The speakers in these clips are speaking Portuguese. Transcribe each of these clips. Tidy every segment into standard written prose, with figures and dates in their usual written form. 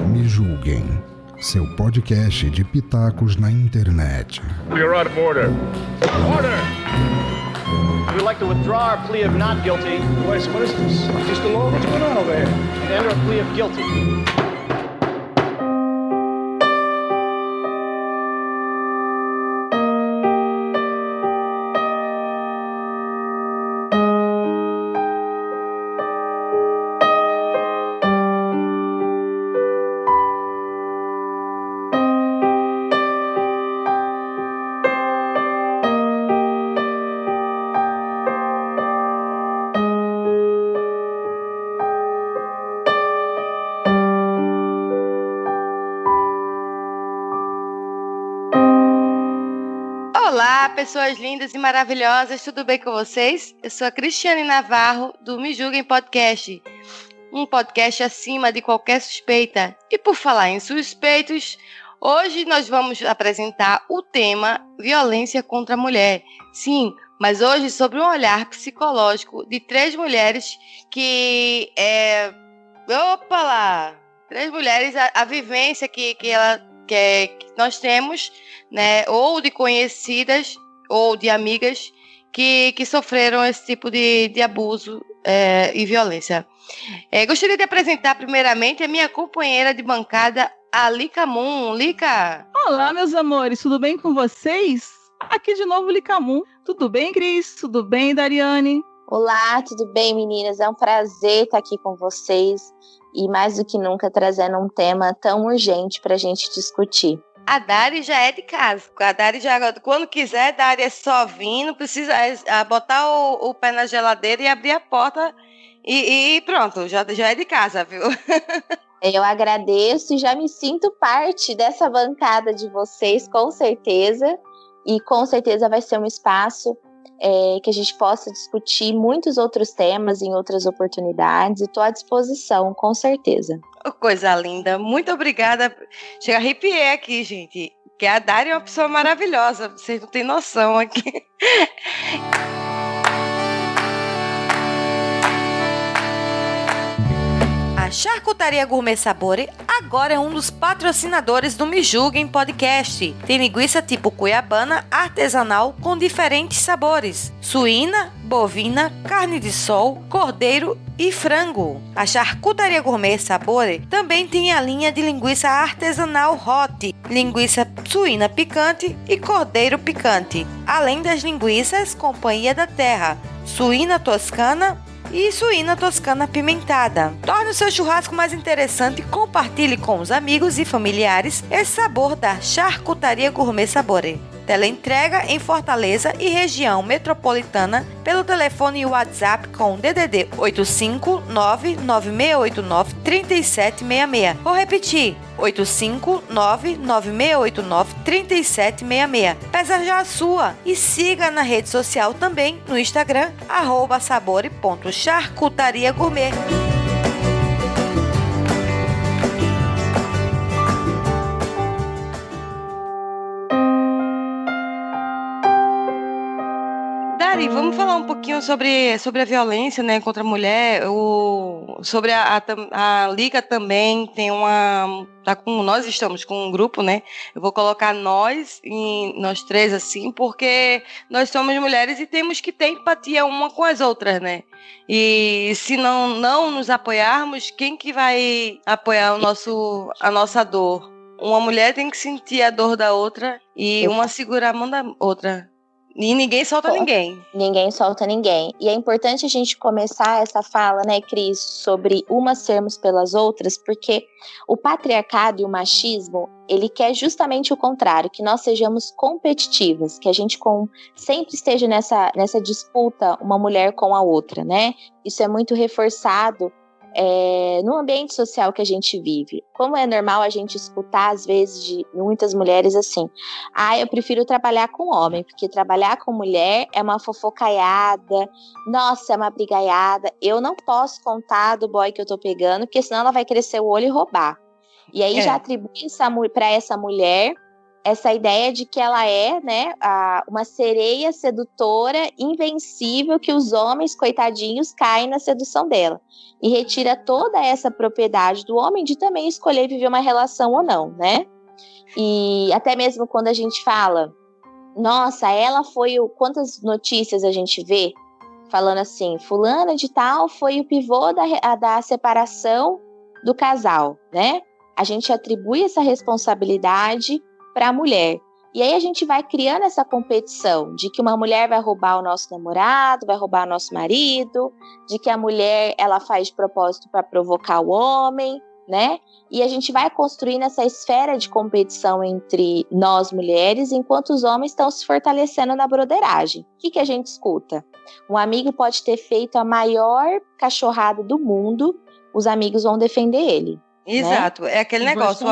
Me julguem, seu podcast de pitacos na internet. You're out of order. Order! We'd like to withdraw our plea of not guilty. What is this? Mr. Law, what's going on over here? And enter a plea of guilty. Olá, pessoas lindas e maravilhosas, tudo bem com vocês? Eu sou a Cristiane Navarro, do Me Julguem Podcast, um podcast acima de qualquer suspeita. E por falar em suspeitos, hoje nós vamos apresentar o tema violência contra a mulher. Sim, mas hoje sobre um olhar psicológico de três mulheres que três mulheres, a vivência que nós temos, né, ou de conhecidas ou de amigas que sofreram esse tipo de abuso e violência. Gostaria de apresentar primeiramente a minha companheira de bancada, a Lica Moon. Lica! Olá, meus amores, tudo bem com vocês? Aqui de novo, Lica Moon. Tudo bem, Cris? Tudo bem, Dariane? Olá, tudo bem, meninas? É um prazer estar aqui com vocês e mais do que nunca trazendo um tema tão urgente para a gente discutir. A Dari já é de casa. A Dari já, quando quiser, a Dari é só vir, não precisa botar o pé na geladeira e abrir a porta e pronto, já é de casa, viu? Eu agradeço e já me sinto parte dessa bancada de vocês, com certeza. E com certeza vai ser um espaço que a gente possa discutir muitos outros temas em outras oportunidades. E estou à disposição, com certeza. Oh, coisa linda. Muito obrigada. Chega, arrepiei aqui, gente. Que a Dari é uma pessoa maravilhosa. Vocês não têm noção aqui. A Charcutaria Gourmet Sabore agora é um dos patrocinadores do Me Julguem Podcast. Tem linguiça tipo cuiabana artesanal com diferentes sabores: suína, bovina, carne de sol, cordeiro e frango. A Charcutaria Gourmet Sabore também tem a linha de linguiça artesanal Hot, linguiça suína picante e cordeiro picante, além das linguiças Companhia da Terra, suína toscana e suína toscana apimentada. Torne o seu churrasco mais interessante e compartilhe com os amigos e familiares esse sabor da Charcutaria Gourmet Sabore. Teleentrega em Fortaleza e região metropolitana pelo telefone e WhatsApp com DDD 859-9689-3766. Vou repetir, 859-9689-3766. Peça já a sua e siga na rede social também no Instagram, @sabore.charcutariagourmet. Dari, vamos falar um pouquinho sobre a violência, né, contra a mulher. Sobre a Liga também tem nós estamos com um grupo, né? Eu vou colocar nós três assim, porque nós somos mulheres e temos que ter empatia uma com as outras, né? E se não nos apoiarmos, quem que vai apoiar a nossa dor? Uma mulher tem que sentir a dor da outra e uma segurar a mão da outra. E ninguém solta ninguém. Ninguém solta ninguém. E é importante a gente começar essa fala, né, Cris, sobre umas sermos pelas outras, porque o patriarcado e o machismo, ele quer justamente o contrário, que nós sejamos competitivas, que a gente sempre esteja nessa disputa uma mulher com a outra, né? Isso é muito reforçado no ambiente social que a gente vive. Como é normal a gente escutar, às vezes, de muitas mulheres assim: eu prefiro trabalhar com homem, porque trabalhar com mulher é uma fofocaiada, nossa, é uma brigaiada, eu não posso contar do boy que eu tô pegando, porque senão ela vai crescer o olho e roubar. E aí já atribui para essa mulher essa ideia de que ela é, né, uma sereia sedutora, invencível, que os homens, coitadinhos, caem na sedução dela. E retira toda essa propriedade do homem de também escolher viver uma relação ou não, né? E até mesmo quando a gente fala, nossa, ela foi quantas notícias a gente vê falando assim, fulana de tal foi o pivô da separação do casal, né? A gente atribui essa responsabilidade para a mulher. E aí a gente vai criando essa competição de que uma mulher vai roubar o nosso namorado, vai roubar o nosso marido, de que a mulher ela faz de propósito para provocar o homem, né? E a gente vai construindo essa esfera de competição entre nós mulheres, enquanto os homens estão se fortalecendo na broderagem. O que a gente escuta? Um amigo pode ter feito a maior cachorrada do mundo, os amigos vão defender ele. Exato, né? É aquele negócio, o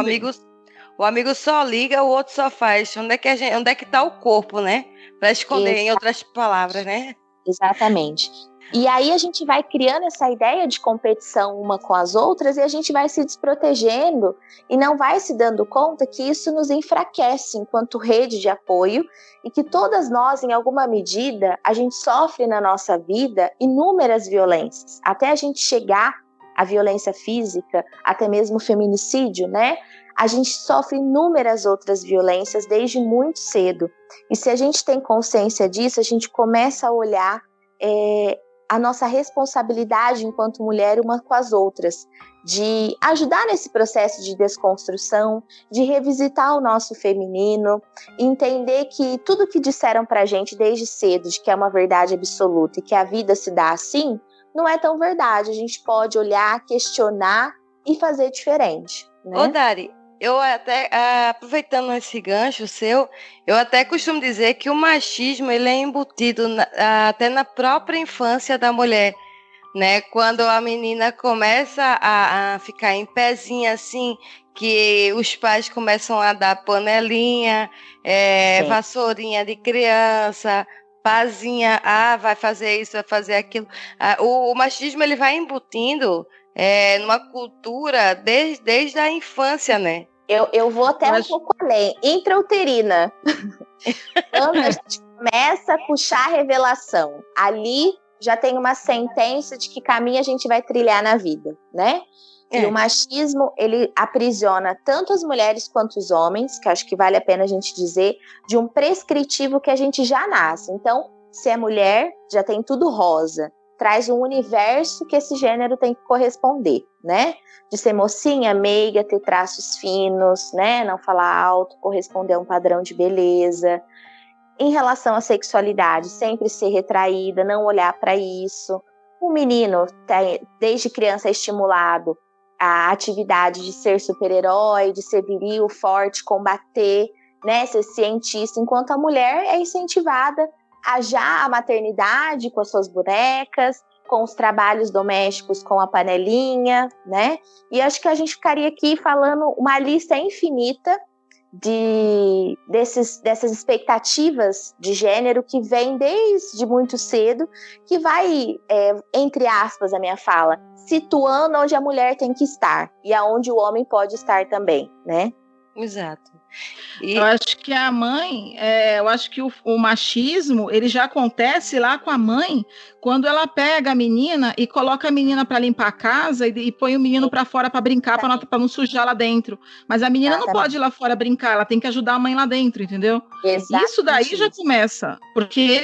amigo só liga, o outro só faz. Onde é que tá o corpo, né? Para esconder, em outras palavras, né? Exatamente. E aí a gente vai criando essa ideia de competição uma com as outras e a gente vai se desprotegendo e não vai se dando conta que isso nos enfraquece enquanto rede de apoio e que todas nós, em alguma medida, a gente sofre na nossa vida inúmeras violências, até a gente chegar à violência física, até mesmo o feminicídio, né? A gente sofre inúmeras outras violências desde muito cedo. E se a gente tem consciência disso, a gente começa a olhar a nossa responsabilidade enquanto mulher uma com as outras, de ajudar nesse processo de desconstrução, de revisitar o nosso feminino, entender que tudo que disseram pra gente desde cedo, de que é uma verdade absoluta e que a vida se dá assim, não é tão verdade. A gente pode olhar, questionar e fazer diferente, né? Ô, Dari, eu até, aproveitando esse gancho seu, eu até costumo dizer que o machismo ele é embutido até na própria infância da mulher, né? Quando a menina começa a ficar em pezinha assim, que os pais começam a dar panelinha, vassourinha de criança, pazinha, vai fazer isso, vai fazer aquilo. O machismo ele vai embutindo numa cultura desde a infância, né? Eu vou até um pouco além, intrauterina. Quando a gente começa a puxar a revelação, ali já tem uma sentença de que caminho a gente vai trilhar na vida, né? E o machismo, ele aprisiona tanto as mulheres quanto os homens, que acho que vale a pena a gente dizer, de um prescritivo que a gente já nasce. Então, se é mulher, já tem tudo rosa. Traz um universo que esse gênero tem que corresponder, né? De ser mocinha, meiga, ter traços finos, né? Não falar alto, corresponder a um padrão de beleza. Em relação à sexualidade, sempre ser retraída, não olhar para isso. O menino, desde criança, é estimulado a atividade de ser super-herói, de ser viril, forte, combater, né? Ser cientista, enquanto a mulher é incentivada a maternidade com as suas bonecas, com os trabalhos domésticos com a panelinha, né? E acho que a gente ficaria aqui falando uma lista infinita dessas expectativas de gênero que vem desde muito cedo, que vai, entre aspas, a minha fala, situando onde a mulher tem que estar e aonde o homem pode estar também, né? Exato. Eu acho que a mãe, eu acho que o machismo, ele já acontece lá com a mãe, quando ela pega a menina e coloca a menina para limpar a casa e põe o menino para fora para brincar, para não sujar lá dentro. Mas a menina não pode ir lá fora brincar, ela tem que ajudar a mãe lá dentro, entendeu? Exatamente. Isso daí já começa. Porque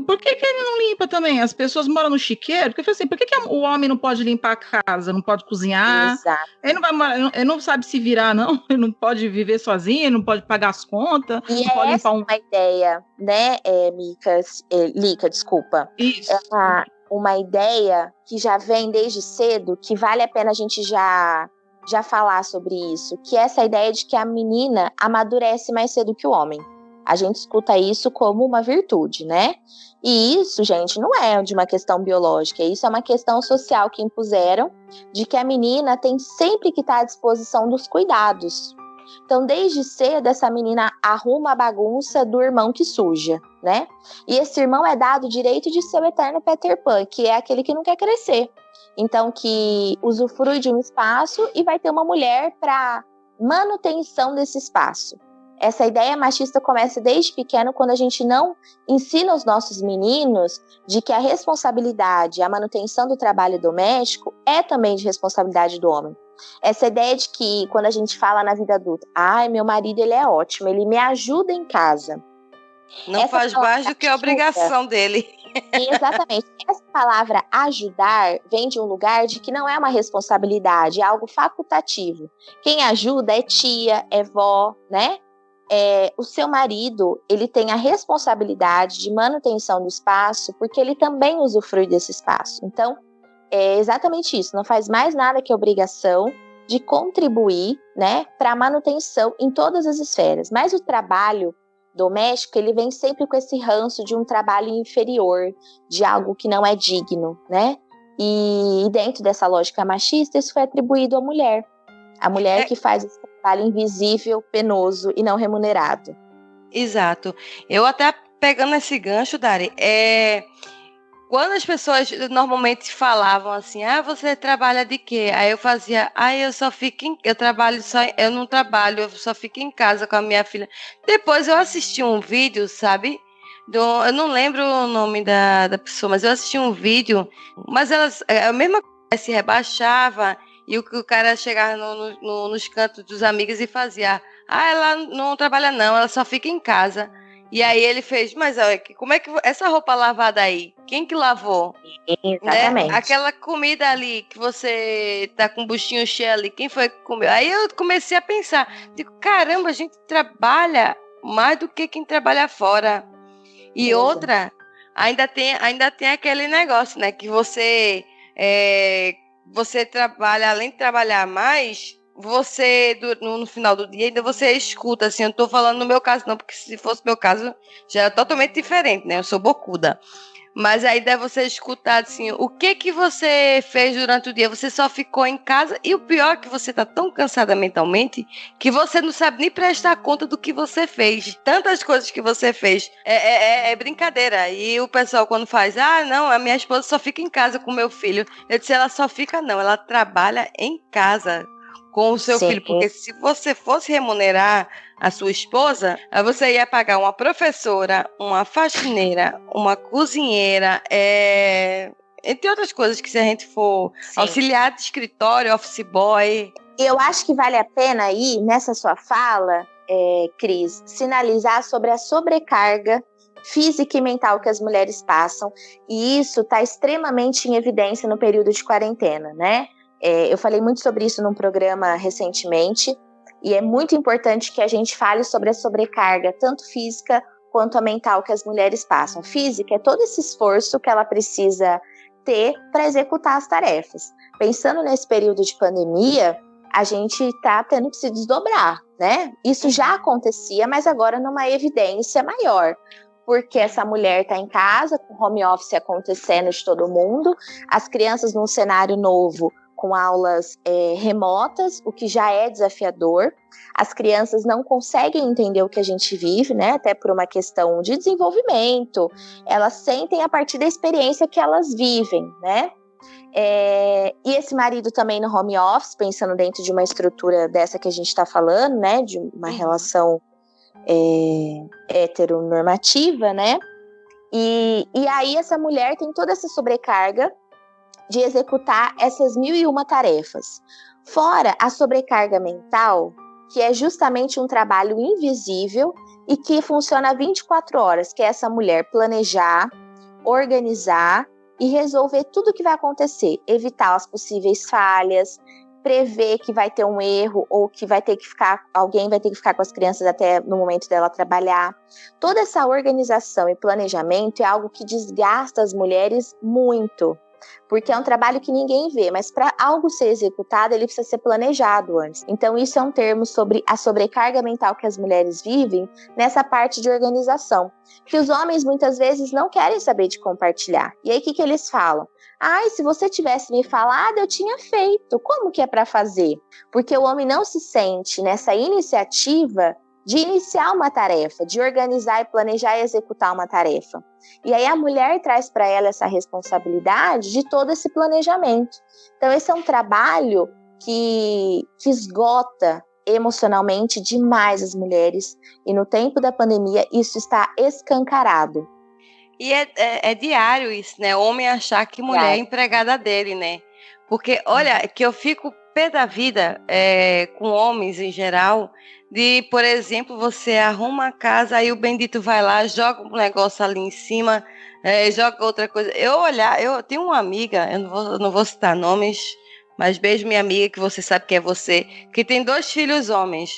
por que ele não limpa também? As pessoas moram no chiqueiro, porque assim, por que o homem não pode limpar a casa, não pode cozinhar? Exato. Ele não sabe se virar, não, ele não pode viver sozinho, ele não pode pagar as contas, e não pode limpar uma ideia, né, Lica, desculpa. Isso. Uma ideia que já vem desde cedo, que vale a pena a gente já falar sobre isso, que é essa ideia de que a menina amadurece mais cedo que o homem. A gente escuta isso como uma virtude, né? E isso, gente, não é de uma questão biológica, isso é uma questão social que impuseram, de que a menina tem sempre que estar à disposição dos cuidados. Então, desde cedo, essa menina arruma a bagunça do irmão que suja, né? E esse irmão é dado o direito de ser o eterno Peter Pan, que é aquele que não quer crescer. Então, que usufrui de um espaço e vai ter uma mulher para manutenção desse espaço. Essa ideia machista começa desde pequeno, quando a gente não ensina os nossos meninos de que a responsabilidade, a manutenção do trabalho doméstico é também de responsabilidade do homem. Essa ideia de que, quando a gente fala na vida adulta, meu marido ele é ótimo, ele me ajuda em casa. Não faz mais do que a obrigação dele. Exatamente. Essa palavra ajudar vem de um lugar de que não é uma responsabilidade, é algo facultativo. Quem ajuda é tia, é vó, né? O seu marido, ele tem a responsabilidade de manutenção do espaço, porque ele também usufrui desse espaço. Então, é exatamente isso. Não faz mais nada que obrigação de contribuir, né, para a manutenção em todas as esferas. Mas o trabalho doméstico, ele vem sempre com esse ranço de um trabalho inferior, de algo que não é digno, né? E dentro dessa lógica machista, isso foi atribuído à mulher. A mulher que faz esse trabalho invisível, penoso e não remunerado. Exato. Eu até pegando esse gancho, Dari, quando as pessoas normalmente falavam assim, você trabalha de quê? Aí eu fazia, eu não trabalho, eu só fico em casa com a minha filha. Depois eu assisti um vídeo, sabe? Eu não lembro o nome da pessoa, mas eu assisti um vídeo, mas a mesma coisa, se rebaixava, e o cara chegava nos cantos dos amigos e fazia, ela não trabalha não, ela só fica em casa. E aí ele fez, mas como é que essa roupa lavada aí, quem que lavou? Exatamente. Né? Aquela comida ali que você tá com o buchinho cheio ali, quem foi que comeu? Aí eu comecei a pensar, digo, caramba, a gente trabalha mais do que quem trabalha fora. E outra, ainda tem aquele negócio, né, que você trabalha, além de trabalhar mais, você, no final do dia, ainda você escuta, assim, eu não tô falando no meu caso não, porque se fosse meu caso, já é totalmente diferente, né, eu sou bocuda. Mas aí deve você escutar, assim, o que você fez durante o dia, você só ficou em casa, e o pior é que você tá tão cansada mentalmente, que você não sabe nem prestar conta do que você fez, tantas coisas que você fez, é brincadeira, e o pessoal quando faz, não, a minha esposa só fica em casa com o meu filho, eu disse, ela só fica não, ela trabalha em casa, com o seu filho, porque se você fosse remunerar a sua esposa, você ia pagar uma professora, uma faxineira, uma cozinheira, entre outras coisas que se a gente for auxiliar de escritório, office boy. Eu acho que vale a pena aí, nessa sua fala, Cris, sinalizar sobre a sobrecarga física e mental que as mulheres passam, e isso está extremamente em evidência no período de quarentena, né? Eu falei muito sobre isso num programa recentemente, e é muito importante que a gente fale sobre a sobrecarga, tanto física quanto a mental, que as mulheres passam. Física é todo esse esforço que ela precisa ter para executar as tarefas. Pensando nesse período de pandemia, a gente está tendo que se desdobrar, né? Isso já acontecia, mas agora numa evidência maior, porque essa mulher está em casa, com home office acontecendo de todo mundo, as crianças num cenário novo, com aulas remotas, o que já é desafiador. As crianças não conseguem entender o que a gente vive, né? Até por uma questão de desenvolvimento. Elas sentem a partir da experiência que elas vivem, né? E esse marido também no home office, pensando dentro de uma estrutura dessa que a gente está falando, né? De uma relação heteronormativa, né? E aí essa mulher tem toda essa sobrecarga de executar essas 1001 tarefas. Fora a sobrecarga mental, que é justamente um trabalho invisível e que funciona 24 horas, que é essa mulher planejar, organizar e resolver tudo o que vai acontecer, evitar as possíveis falhas, prever que vai ter um erro ou que alguém vai ter que ficar com as crianças até no momento dela trabalhar. Toda essa organização e planejamento é algo que desgasta as mulheres muito, porque é um trabalho que ninguém vê, mas para algo ser executado, ele precisa ser planejado antes. Então, isso é um termo sobre a sobrecarga mental que as mulheres vivem nessa parte de organização, que os homens muitas vezes não querem saber de compartilhar. E aí, o que eles falam? Se você tivesse me falado, eu tinha feito. Como que é para fazer? Porque o homem não se sente nessa iniciativa de iniciar uma tarefa, de organizar e planejar e executar uma tarefa. E aí a mulher traz para ela essa responsabilidade de todo esse planejamento. Então esse é um trabalho que esgota emocionalmente demais as mulheres, e no tempo da pandemia isso está escancarado. E é diário isso, né? Homem achar que mulher é empregada dele, né? Porque, olha, que eu fico pé da vida com homens em geral, de, por exemplo, você arruma a casa, aí o bendito vai lá, joga um negócio ali em cima, joga outra coisa. Eu tenho uma amiga, eu não vou citar nomes, mas beijo minha amiga, que você sabe que é você, que tem 2 filhos homens.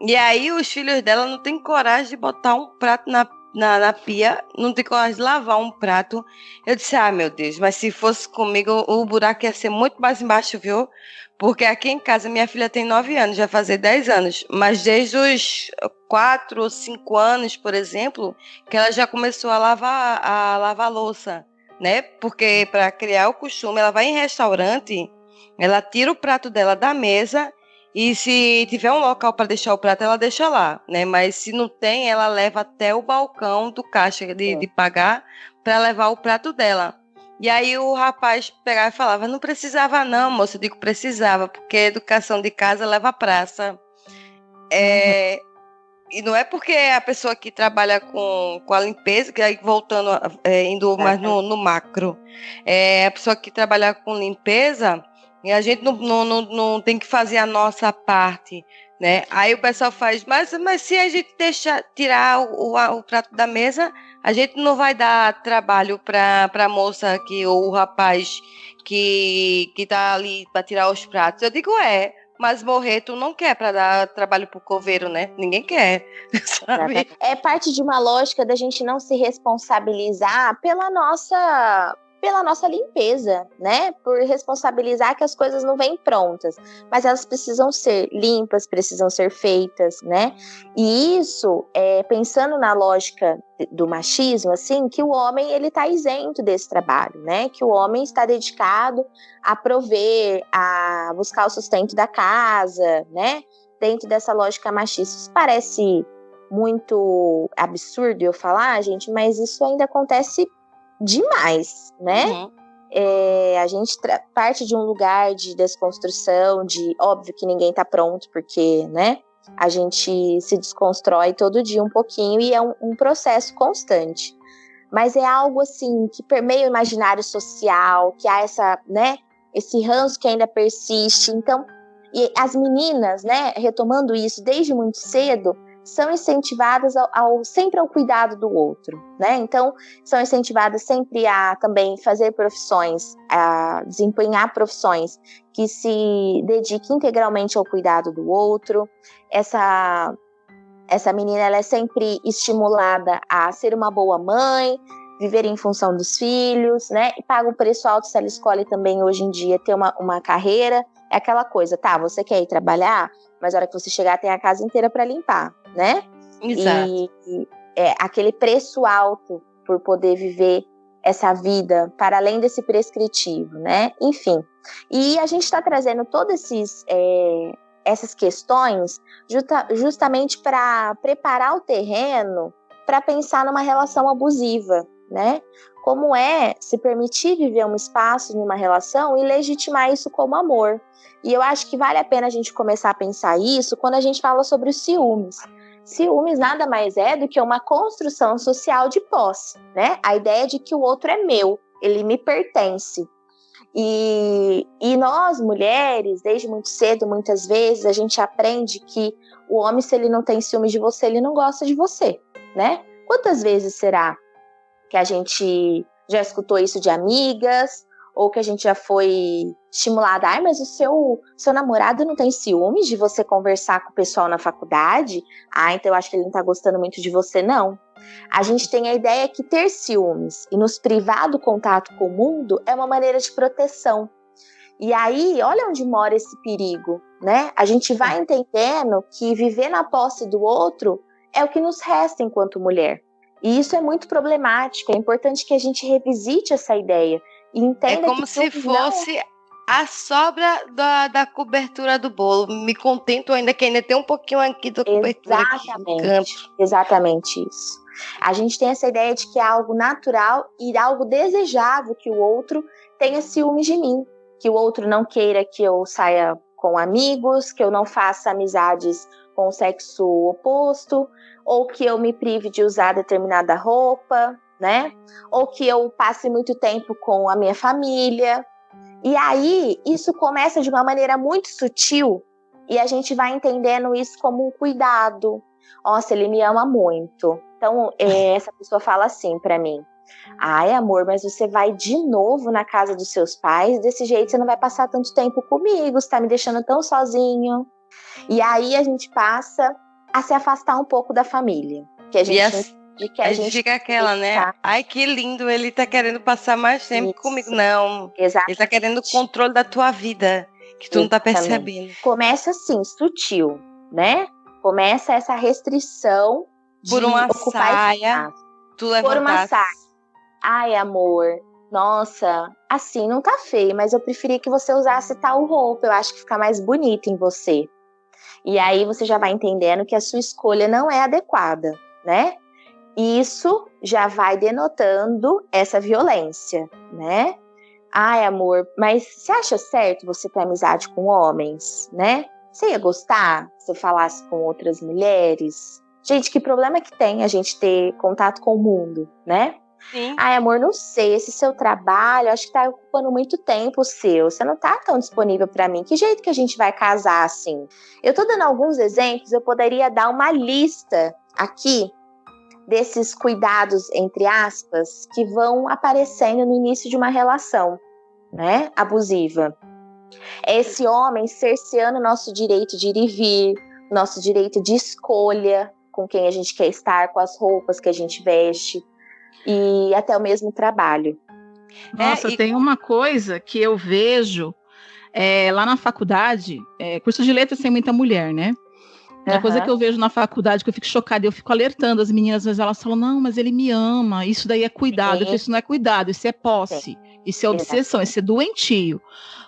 E aí os filhos dela não têm coragem de botar um prato na pia, não tem coragem de lavar um prato. Eu disse, meu Deus, mas se fosse comigo, o buraco ia ser muito mais embaixo, viu? Porque aqui em casa, minha filha tem 9 anos, vai fazer 10 anos, mas desde os 4 ou 5 anos, por exemplo, que ela já começou a lavar louça, né? Porque para criar o costume, ela vai em restaurante, ela tira o prato dela da mesa, e se tiver um local para deixar o prato, ela deixa lá, né? Mas se não tem, ela leva até o balcão do caixa de pagar para levar o prato dela. E aí o rapaz pegava e falava, não precisava não, moça. Eu digo, precisava, porque a educação de casa leva à praça. E não é porque a pessoa que trabalha com a limpeza, que aí voltando, indo mais no macro, a pessoa que trabalha com limpeza, e a gente não tem que fazer a nossa parte, né? Aí o pessoal faz, mas se a gente tirar o prato da mesa, a gente não vai dar trabalho para a moça ou o rapaz que tá ali para tirar os pratos. Eu digo, mas morrer tu não quer para dar trabalho pro coveiro, né? Ninguém quer, sabe? É parte de uma lógica da gente não se responsabilizar pela nossa limpeza, né? Por responsabilizar que as coisas não vêm prontas, mas elas precisam ser limpas, precisam ser feitas, né? E isso, pensando na lógica do machismo, assim, que o homem, ele tá isento desse trabalho, né? Que o homem está dedicado a prover, a buscar o sustento da casa, né? Dentro dessa lógica machista. Isso parece muito absurdo eu falar, gente, mas isso ainda acontece demais, né? Uhum. A gente parte de um lugar de desconstrução, óbvio que ninguém tá pronto, porque, né? A gente se desconstrói todo dia um pouquinho e é um processo constante. Mas é algo assim que permeia o imaginário social, que há esse ranço que ainda persiste. Então, e as meninas, né, retomando isso desde muito cedo, são incentivadas sempre ao cuidado do outro, né? Então, são incentivadas sempre a também fazer profissões, a desempenhar profissões que se dediquem integralmente ao cuidado do outro. Essa menina, ela é sempre estimulada a ser uma boa mãe, viver em função dos filhos, né? E paga um preço alto se ela escolhe também, hoje em dia, ter uma carreira. É aquela coisa, você quer ir trabalhar, mas na hora que você chegar tem a casa inteira para limpar, né? Exato. E aquele preço alto por poder viver essa vida para além desse prescritivo, né? Enfim. E a gente está trazendo todas essas questões justamente para preparar o terreno para pensar numa relação abusiva, né? Como se permitir viver um espaço numa relação e legitimar isso como amor. E eu acho que vale a pena a gente começar a pensar isso quando a gente fala sobre os ciúmes. Ciúmes nada mais é do que uma construção social de posse, né? A ideia de que o outro é meu, ele me pertence. E nós, mulheres, desde muito cedo, muitas vezes, a gente aprende que o homem, se ele não tem ciúmes de você, ele não gosta de você, né? Quantas vezes será que a gente já escutou isso de amigas, ou que a gente já foi estimulada, mas o seu namorado não tem ciúmes de você conversar com o pessoal na faculdade? Então eu acho que ele não tá gostando muito de você, não. A gente tem a ideia que ter ciúmes e nos privar do contato com o mundo é uma maneira de proteção. E aí, olha onde mora esse perigo, né? A gente vai entendendo que viver na posse do outro é o que nos resta enquanto mulher. E isso é muito problemático, é importante que a gente revisite essa ideia e entenda que... É como se fosse a sobra da cobertura do bolo. Me contento ainda que ainda tem um pouquinho aqui da cobertura. Exatamente isso. A gente tem essa ideia de que é algo natural e algo desejável que o outro tenha ciúmes de mim, que o outro não queira que eu saia com amigos, que eu não faça amizades com o sexo oposto, ou que eu me prive de usar determinada roupa, né? Ou que eu passe muito tempo com a minha família. E aí, isso começa de uma maneira muito sutil, e a gente vai entendendo isso como um cuidado. Nossa, ele me ama muito. Então, essa pessoa fala assim pra mim: ai, amor, mas você vai de novo na casa dos seus pais? Desse jeito você não vai passar tanto tempo comigo, você tá me deixando tão sozinho. E aí a gente passa a se afastar um pouco da família. Que a gente a gente fica aquela, né? Ai, que lindo, ele tá querendo passar mais tempo comigo. Não, exatamente. Ele tá querendo o controle da tua vida, que tu não tá percebendo. Começa assim, sutil, né? Começa essa restrição por uma saia, tu levantasse. Por uma saia. Ai, amor, nossa, assim não tá feio, mas eu preferia que você usasse tal roupa, eu acho que fica mais bonita em você. E aí você já vai entendendo que a sua escolha não é adequada, né? Isso já vai denotando essa violência, né? Ai, amor, mas você acha certo você ter amizade com homens, né? Você ia gostar se eu falasse com outras mulheres? Gente, que problema que tem a gente ter contato com o mundo, né? Sim. Ai, amor, não sei, esse seu trabalho, acho que tá ocupando muito tempo seu, você não tá tão disponível pra mim, que jeito que a gente vai casar assim? Eu tô dando alguns exemplos, eu poderia dar uma lista aqui desses cuidados, entre aspas, que vão aparecendo no início de uma relação, né, abusiva. É esse homem cerceando o nosso direito de ir e vir, nosso direito de escolha com quem a gente quer estar, com as roupas que a gente veste, e até o mesmo trabalho. Nossa, tem uma coisa que eu vejo lá na faculdade, curso de letras tem muita mulher, né? Uma coisa que eu vejo na faculdade, que eu fico chocada, eu fico alertando as meninas, às vezes elas falam, não, mas ele me ama, isso daí é cuidado. Eu falo, isso não é cuidado, isso é posse, isso é obsessão, isso é doentio.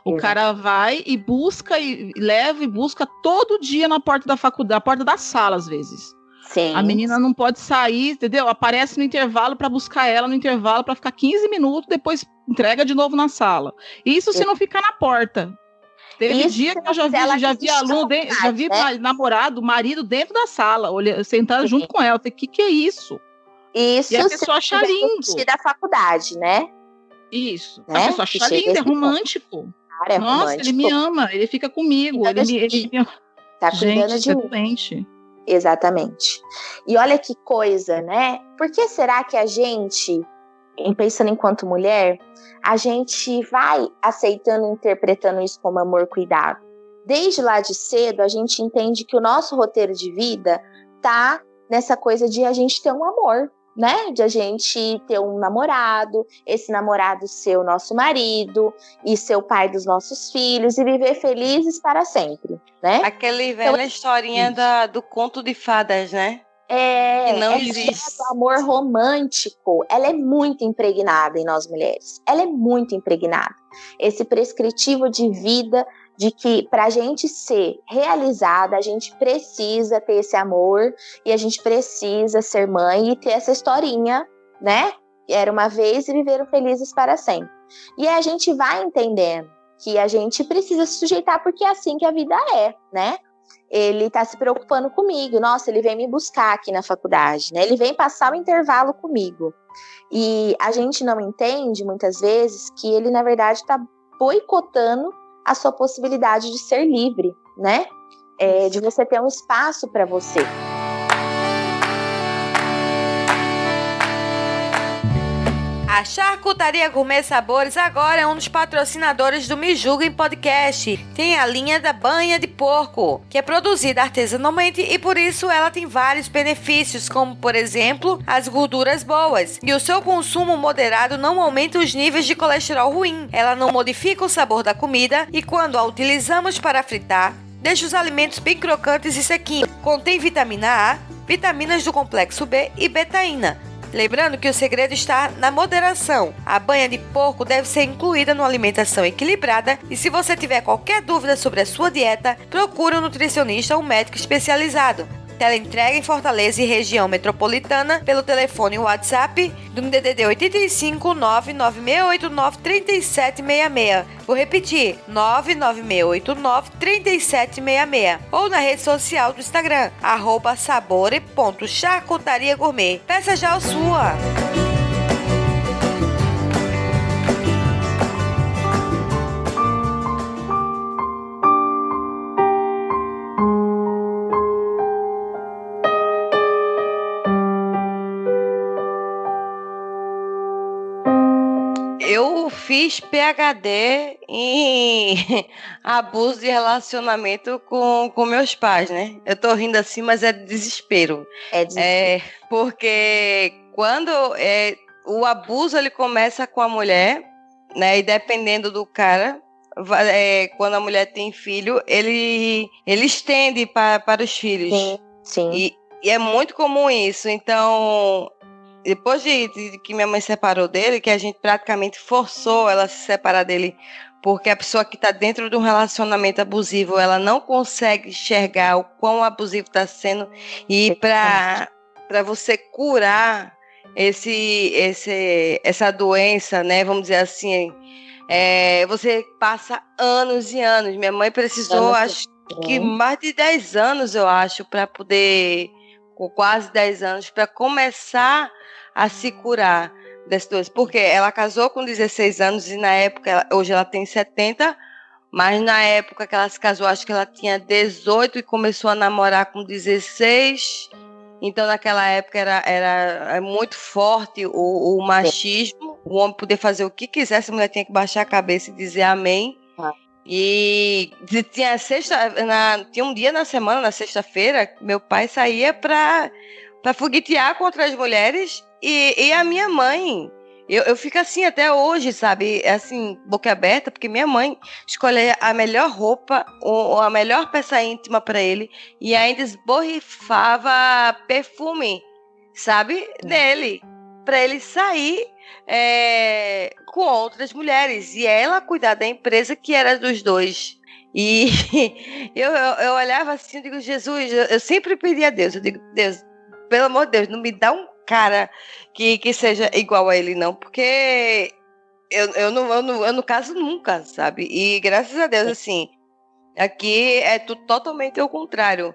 O cara vai e busca, e leva e busca todo dia na porta da faculdade, na porta da sala, às vezes. Sim. A menina não pode sair, entendeu? Aparece no intervalo para buscar ela, no intervalo para ficar 15 minutos, depois entrega de novo na sala. Isso se não ficar na porta. Teve dia que eu já vi aluno, já vi namorado, marido dentro da sala, sentado junto com ela. O que é isso? Isso, e a pessoa acha lindo. Da faculdade, né? Isso. Né? A pessoa acha lindo, é romântico. Cara, nossa, romântico. Ele me ama, ele fica comigo. Ele me... Tá cuidando de mim. Doente. Exatamente. E olha que coisa, né? Por que será que a gente, pensando enquanto mulher, a gente vai aceitando e interpretando isso como amor, cuidado? Desde lá de cedo, a gente entende que o nosso roteiro de vida tá nessa coisa de a gente ter um amor, né? De a gente ter um namorado, esse namorado ser o nosso marido e ser o pai dos nossos filhos e viver felizes para sempre, né? Aquela velha historinha do conto de fadas, né? Que não existe. O amor romântico, ela é muito impregnada em nós mulheres. Ela é muito impregnada. Esse prescritivo de vida de que para a gente ser realizada, a gente precisa ter esse amor e a gente precisa ser mãe e ter essa historinha, né? Era uma vez e viveram felizes para sempre. E a gente vai entendendo que a gente precisa se sujeitar porque é assim que a vida é, né? Ele tá se preocupando comigo. Nossa, ele vem me buscar aqui na faculdade, né? Ele vem passar o intervalo comigo. E a gente não entende, muitas vezes, que ele, na verdade, tá boicotando a sua possibilidade de ser livre, né? De você ter um espaço para você. A Charcutaria Gourmet Sabores agora é um dos patrocinadores do Me Julguem Podcast. Tem a linha da banha de porco, que é produzida artesanalmente e por isso ela tem vários benefícios, como por exemplo, as gorduras boas. E o seu consumo moderado não aumenta os níveis de colesterol ruim. Ela não modifica o sabor da comida e quando a utilizamos para fritar, deixa os alimentos bem crocantes e sequinhos. Contém vitamina A, vitaminas do complexo B e betaína. Lembrando que o segredo está na moderação. A banha de porco deve ser incluída numa alimentação equilibrada e se você tiver qualquer dúvida sobre a sua dieta, procure um nutricionista ou um médico especializado. Teleentrega em Fortaleza e região metropolitana pelo telefone WhatsApp do DDD 85 99689 3766. Vou repetir, 99689 3766. Ou na rede social do Instagram, @sabore.charcutaria-gourmet. Peça já a sua! Eu fiz PhD em abuso de relacionamento com meus pais, né? Eu tô rindo assim, mas é desespero. É desespero. Porque quando o abuso ele começa com a mulher, né? E dependendo do cara, quando a mulher tem filho, ele estende para os filhos. Sim. E é muito comum isso. Então, depois de que minha mãe separou dele, que a gente praticamente forçou ela a se separar dele, porque a pessoa que está dentro de um relacionamento abusivo, ela não consegue enxergar o quão abusivo está sendo, e para você curar essa doença, né, vamos dizer assim, você passa anos e anos. Minha mãe precisou, acho que mais de 10 anos, eu acho, para poder, com quase 10 anos, para começar a se curar dessa doença. Porque ela casou com 16 anos e na época, hoje ela tem 70, mas na época que ela se casou, acho que ela tinha 18 e começou a namorar com 16. Então naquela época era muito forte o machismo. O homem podia fazer o que quisesse, a mulher tinha que baixar a cabeça e dizer amém. E tinha um dia na semana, na sexta-feira, meu pai saía para foguetear contra as mulheres, e a minha mãe, eu fico assim até hoje, sabe, assim, boca aberta, porque minha mãe escolheu a melhor roupa, ou a melhor peça íntima para ele, e ainda esborrifava perfume, sabe, dele, para ele sair com outras mulheres, e ela cuidar da empresa que era dos dois. E eu olhava assim e digo, Jesus, eu sempre pedi a Deus, eu digo, Deus, pelo amor de Deus, não me dá um cara que seja igual a ele, não, porque eu não caso nunca, sabe? E graças a Deus, assim, aqui é totalmente o contrário.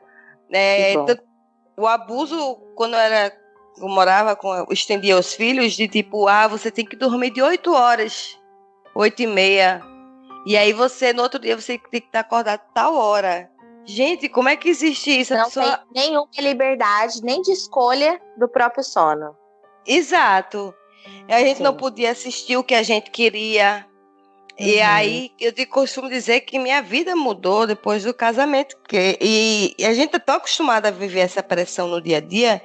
O abuso, quando eu morava eu estendia os filhos, de tipo, você tem que dormir de 8 horas, 8h30, e aí no outro dia você tem que estar acordado tal hora. Gente, como é que existe isso? Não tem nenhuma liberdade, nem de escolha do próprio sono. Exato. A gente não podia assistir o que a gente queria. E aí, eu costumo dizer que minha vida mudou depois do casamento. E a gente é tão acostumada a viver essa pressão no dia a dia,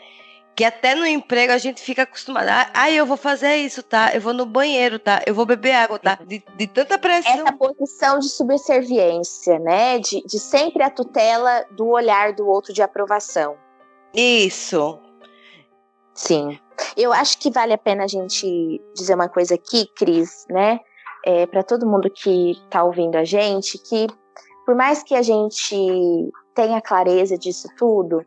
que até no emprego a gente fica acostumada. Eu vou fazer isso, tá? Eu vou no banheiro, tá? Eu vou beber água, tá? De tanta pressão. Essa posição de subserviência, né? De sempre a tutela do olhar do outro de aprovação. Isso. Sim. Eu acho que vale a pena a gente dizer uma coisa aqui, Cris, né? Para todo mundo que tá ouvindo a gente, que por mais que a gente tenha clareza disso tudo,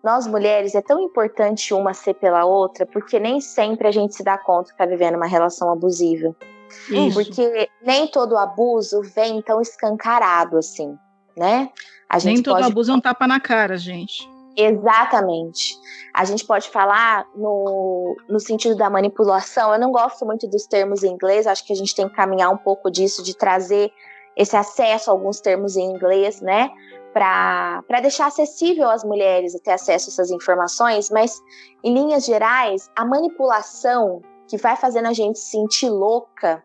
nós mulheres é tão importante uma ser pela outra, porque nem sempre a gente se dá conta que está vivendo uma relação abusiva. Isso. Porque nem todo abuso vem tão escancarado assim, né? Nem todo abuso é um tapa na cara, gente. Exatamente. A gente pode falar no sentido da manipulação. Eu não gosto muito dos termos em inglês, acho que a gente tem que caminhar um pouco disso, de trazer esse acesso a alguns termos em inglês, né? Para deixar acessível às mulheres ter acesso a essas informações, mas em linhas gerais, a manipulação que vai fazendo a gente se sentir louca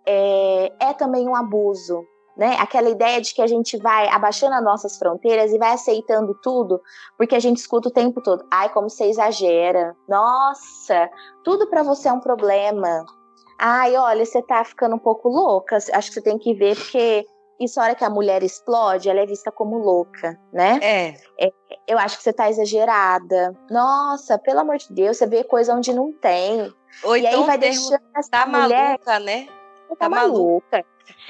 é também um abuso, né? Aquela ideia de que a gente vai abaixando as nossas fronteiras e vai aceitando tudo, porque a gente escuta o tempo todo, como você exagera, nossa, tudo para você é um problema, olha, você tá ficando um pouco louca, acho que você tem que ver, porque isso, a hora que a mulher explode, ela é vista como louca, né? Eu acho que você tá exagerada. Nossa, pelo amor de Deus, você vê coisa onde não tem. Ou e então aí vai deixando essa mulher... maluca, né? Tá maluca.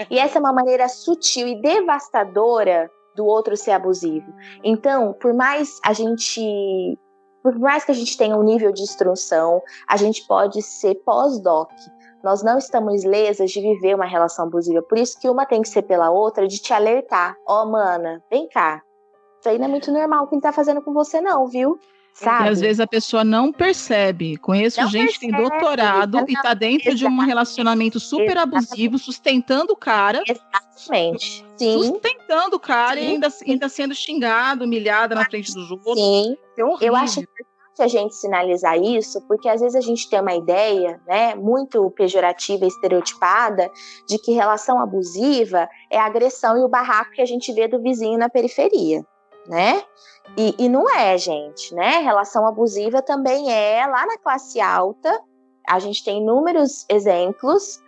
E essa é uma maneira sutil e devastadora do outro ser abusivo. Então, por mais que a gente tenha um nível de instrução, a gente pode ser pós-doc. Nós não estamos lesas de viver uma relação abusiva. Por isso que uma tem que ser pela outra, de te alertar. Mana, vem cá. Isso aí não é muito normal o que ele tá fazendo com você não, viu? Sabe? E às vezes a pessoa não percebe. Conheço gente que tem doutorado e tá dentro de um relacionamento super abusivo, sustentando o cara. Exatamente. Sim. Sustentando o cara e ainda sendo xingado, humilhada na frente dos outros. Sim. É horrível. Eu acho importante a gente sinalizar isso, porque às vezes a gente tem uma ideia, né, muito pejorativa e estereotipada de que relação abusiva é a agressão e o barraco que a gente vê do vizinho na periferia, né? E não é, gente, né? Relação abusiva também é lá na classe alta. A gente tem inúmeros exemplos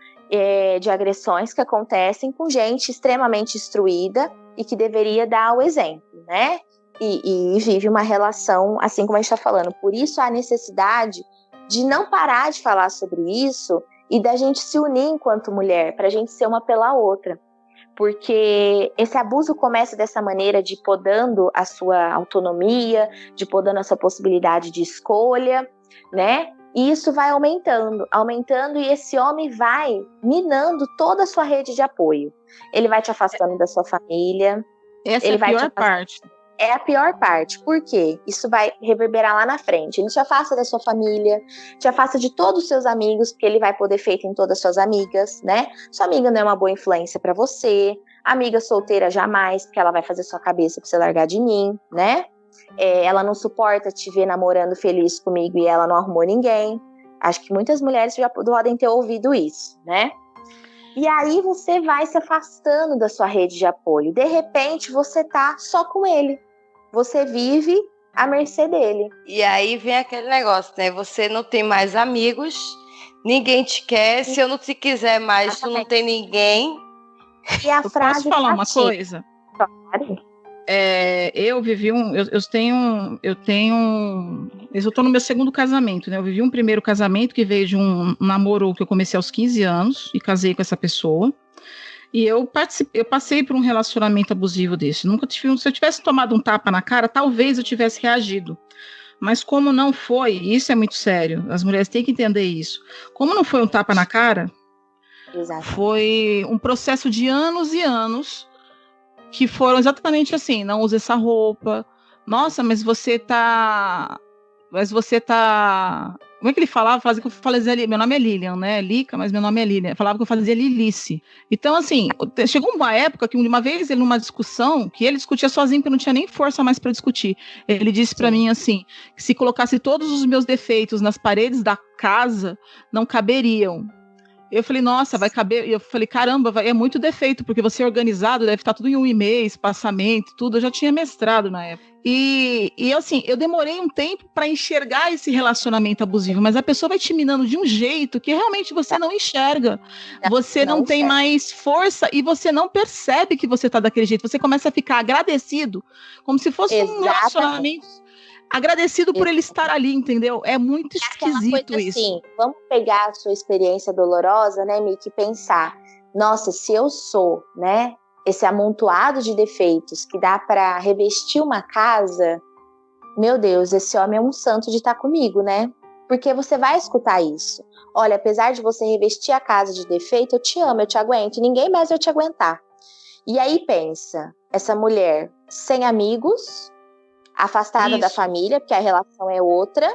de agressões que acontecem com gente extremamente instruída e que deveria dar o exemplo, né? E vive uma relação, assim como a gente está falando. Por isso a necessidade de não parar de falar sobre isso e da gente se unir enquanto mulher, para a gente ser uma pela outra. Porque esse abuso começa dessa maneira, de podando a sua autonomia, de podando a sua possibilidade de escolha, né? E isso vai aumentando, e esse homem vai minando toda a sua rede de apoio. Ele vai te afastando da sua família. Essa é a pior parte. É a pior parte. Por quê? Isso vai reverberar lá na frente. Ele te afasta da sua família, te afasta de todos os seus amigos, porque ele vai poder feito em todas as suas amigas, né? Sua amiga não é uma boa influência pra você. Amiga solteira jamais, porque ela vai fazer sua cabeça pra você largar de mim, né? Ela não suporta te ver namorando feliz comigo e ela não arrumou ninguém. Acho que muitas mulheres já podem ter ouvido isso, né? E aí você vai se afastando da sua rede de apoio. De repente, você tá só com ele. Você vive à mercê dele. E aí vem aquele negócio, né? Você não tem mais amigos, ninguém te quer. Se eu não te quiser mais, tu não tem ninguém. E a Eu frase posso falar uma coisa? Claro. Eu estou no meu segundo casamento, né? Eu vivi um primeiro casamento que veio de um namoro que eu comecei aos 15 anos e casei com essa pessoa. E eu passei por um relacionamento abusivo desse. Se eu tivesse tomado um tapa na cara, talvez eu tivesse reagido. Mas como não foi, isso é muito sério, as mulheres têm que entender isso. Como não foi um tapa na cara, Exato. Foi um processo de anos e anos que foram exatamente assim: não use essa roupa. Nossa, mas você tá. Como é que ele falava? Fazia que eu fazia ali. Meu nome é Lilian, né? Lica, mas meu nome é Lilian. Falava que eu fazia Lilice. Então, assim, chegou uma época que uma vez ele, numa discussão, que ele discutia sozinho, porque não tinha nem força mais para discutir. Ele disse para mim assim: que se colocasse todos os meus defeitos nas paredes da casa, não caberiam. Eu falei, nossa, vai caber. Eu falei, caramba, é muito defeito, porque você é organizado, deve estar tudo em um e-mail, espaçamento, tudo. Eu já tinha mestrado na época. E assim, eu demorei um tempo para enxergar esse relacionamento abusivo, mas a pessoa vai te minando de um jeito que realmente você não enxerga. Você não tem mais força e você não percebe que você está daquele jeito. Você começa a ficar agradecido, como se fosse um relacionamento. Agradecido por ele estar ali, entendeu? É muito esquisito isso. Assim, vamos pegar a sua experiência dolorosa, né, Miki, e pensar: nossa, se eu sou, né, esse amontoado de defeitos que dá para revestir uma casa, meu Deus, esse homem é um santo de estar comigo, né? Porque você vai escutar isso. Olha, apesar de você revestir a casa de defeito, eu te amo, eu te aguento, ninguém mais vai te aguentar. E aí pensa, essa mulher sem amigos, afastada da família, porque a relação é outra,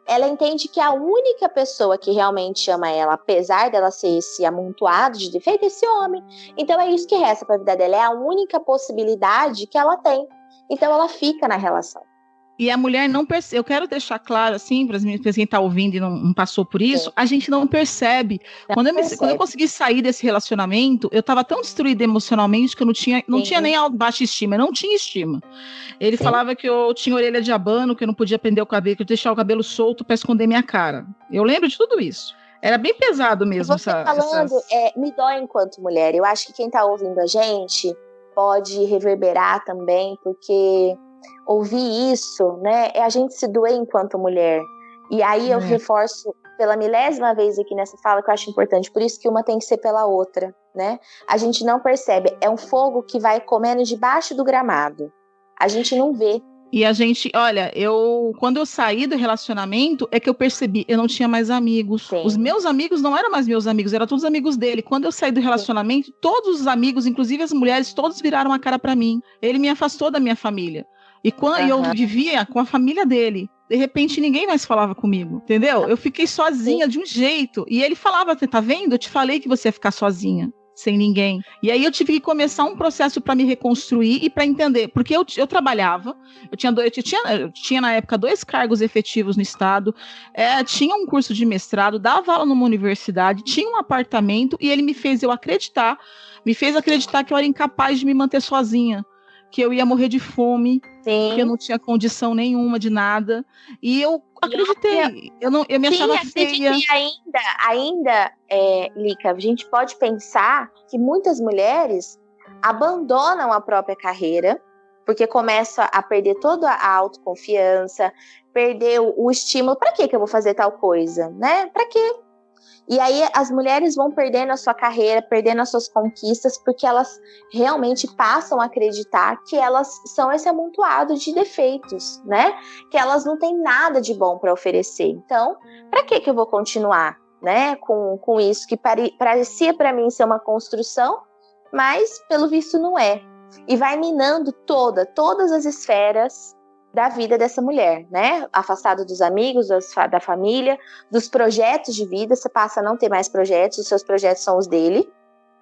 ela entende que a única pessoa que realmente ama ela, apesar dela ser esse amontoado de defeito, é esse homem. Então é isso que resta para a vida dela, é a única possibilidade que ela tem. Então ela fica na relação. E a mulher não percebe. Eu quero deixar claro, assim, para quem está ouvindo e não passou por isso, sim, a gente não percebe. Quando eu consegui sair desse relacionamento, eu estava tão destruída emocionalmente que eu não tinha nem baixa estima, eu não tinha estima. Ele falava que eu tinha orelha de abano, que eu não podia prender o cabelo, que eu deixava o cabelo solto para esconder minha cara. Eu lembro de tudo isso. Era bem pesado mesmo. Você falando, me dói enquanto mulher. Eu acho que quem está ouvindo a gente pode reverberar também, porque ouvir isso, né, é a gente se doer enquanto mulher. E aí eu reforço pela milésima vez aqui nessa fala que eu acho importante, por isso que uma tem que ser pela outra, né? A gente não percebe, é um fogo que vai comendo debaixo do gramado. A gente não vê. E a gente, olha, quando eu saí do relacionamento, é que eu percebi, eu não tinha mais amigos. Sim. Os meus amigos não eram mais meus amigos, eram todos amigos dele. Quando eu saí do relacionamento, todos os amigos, inclusive as mulheres, todos viraram a cara pra mim. Ele me afastou da minha família. E quando eu vivia com a família dele, de repente ninguém mais falava comigo, entendeu? Eu fiquei sozinha de um jeito. E ele falava, tá vendo? Eu te falei que você ia ficar sozinha, sem ninguém. E aí eu tive que começar um processo para me reconstruir e para entender, porque eu trabalhava, eu tinha na época 2 cargos efetivos no estado, tinha um curso de mestrado, dava aula numa universidade, tinha um apartamento, e ele me fez acreditar que eu era incapaz de me manter sozinha, que eu ia morrer de fome, Sim. que eu não tinha condição nenhuma de nada, e eu acreditei, eu me achava feia. E ainda, Lica, a gente pode pensar que muitas mulheres abandonam a própria carreira, porque começam a perder toda a autoconfiança, perder o estímulo. Para que eu vou fazer tal coisa, né? Para quê? E aí as mulheres vão perdendo a sua carreira, perdendo as suas conquistas, porque elas realmente passam a acreditar que elas são esse amontoado de defeitos, né? Que elas não têm nada de bom para oferecer. Então, para que eu vou continuar, né? Com isso que parecia para mim ser uma construção, mas pelo visto não é. E vai minando todas as esferas da vida dessa mulher, né? Afastado dos amigos, da família, dos projetos de vida, você passa a não ter mais projetos, os seus projetos são os dele.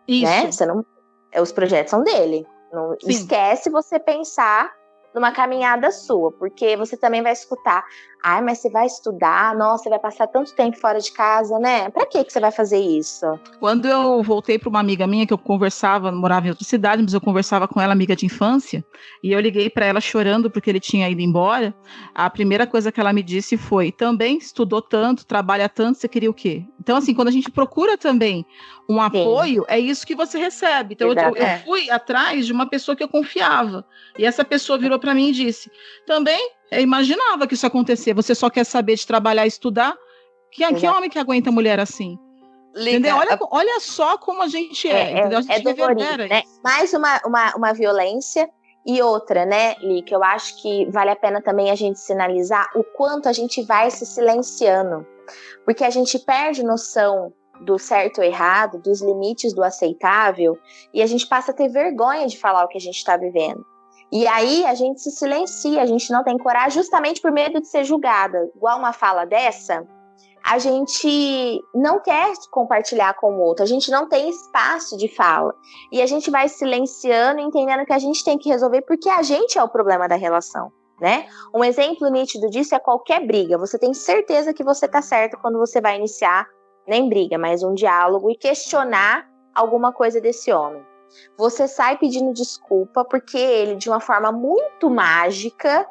Isso. Né? Os projetos são dele. Não esquece você pensar numa caminhada sua, porque você também vai escutar, mas você vai estudar, nossa, você vai passar tanto tempo fora de casa, né? Pra que você vai fazer isso? Quando eu voltei para uma amiga minha que eu conversava, morava em outra cidade, mas eu conversava com ela, amiga de infância, e eu liguei para ela chorando porque ele tinha ido embora, a primeira coisa que ela me disse foi, também estudou tanto, trabalha tanto, você queria o quê? Então, assim, quando a gente procura também um apoio, é isso que você recebe. Então, eu fui atrás de uma pessoa que eu confiava, e essa pessoa virou para mim e disse, também eu imaginava que isso acontecia, você só quer saber de trabalhar e estudar? Que homem que aguenta mulher assim? Entendeu? Olha só como a gente entendeu? A gente reverbera, né? Mais uma violência e outra, né, Lica? Eu acho que vale a pena também a gente sinalizar o quanto a gente vai se silenciando, porque a gente perde noção do certo ou errado, dos limites do aceitável, e a gente passa a ter vergonha de falar o que a gente está vivendo. E aí a gente se silencia, a gente não tem coragem justamente por medo de ser julgada. Igual uma fala dessa, a gente não quer compartilhar com o outro, a gente não tem espaço de fala. E a gente vai silenciando, entendendo que a gente tem que resolver porque a gente é o problema da relação, né? Um exemplo nítido disso é qualquer briga. Você tem certeza que você tá certo quando você vai iniciar, nem briga, mas um diálogo e questionar alguma coisa desse homem. Você sai pedindo desculpa porque ele, de uma forma muito mágica,